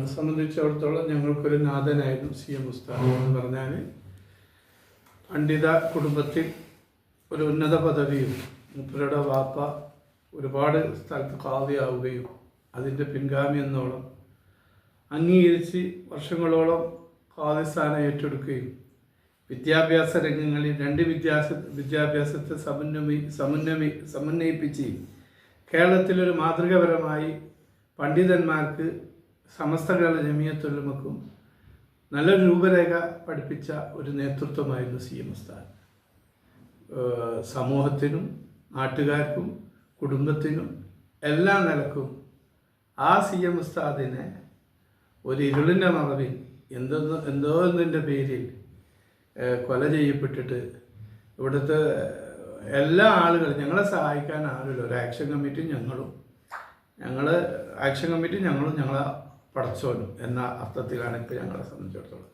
അത് സംബന്ധിച്ചിടത്തോളം ഞങ്ങൾക്കൊരു നാഥനായിരുന്നു CM ഉസ്താദ് എന്ന് പറഞ്ഞാൽ. പണ്ഡിത കുടുംബത്തിൽ ഒരു ഉന്നത പദവിയും മൂപ്പരുടെ വാപ്പ ഒരുപാട് സ്ഥലത്ത് ഖാദിയാവുകയും അതിൻ്റെ പിൻഗാമി എന്നോളം അംഗീകരിച്ച് വർഷങ്ങളോളം ഖാദിസ്ഥാനം ഏറ്റെടുക്കുകയും വിദ്യാഭ്യാസ രംഗങ്ങളിൽ രണ്ട് വിദ്യാഭ്യാസത്തെ സമന്വയിപ്പിച്ച് കേരളത്തിലൊരു മാതൃകാപരമായി പണ്ഡിതന്മാർക്ക് സമസ്ത കേരള ജമിയത്തുലമക്കും നല്ലൊരു രൂപരേഖ പഠിപ്പിച്ച ഒരു നേതൃത്വമായിരുന്നു CM ഉസ്താദ്. സമൂഹത്തിനും നാട്ടുകാർക്കും കുടുംബത്തിനും എല്ലാ നിലക്കും ആ CM ഉസ്താദിനെ ഒരു ഇരുളിൻ്റെ മറവിൽ എന്തോന്നതിൻ്റെ പേരിൽ കൊല ചെയ്യപ്പെട്ടിട്ട് ഇവിടുത്തെ എല്ലാ ആളുകളും ഞങ്ങളെ സഹായിക്കാൻ ആരുമില്ല. ഒരു ആക്ഷൻ കമ്മിറ്റി ഞങ്ങളെ പടച്ചോനും എന്ന അർത്ഥത്തിലാണ് ഇപ്പോൾ ഞങ്ങളെ സംബന്ധിച്ചിടത്തോളം.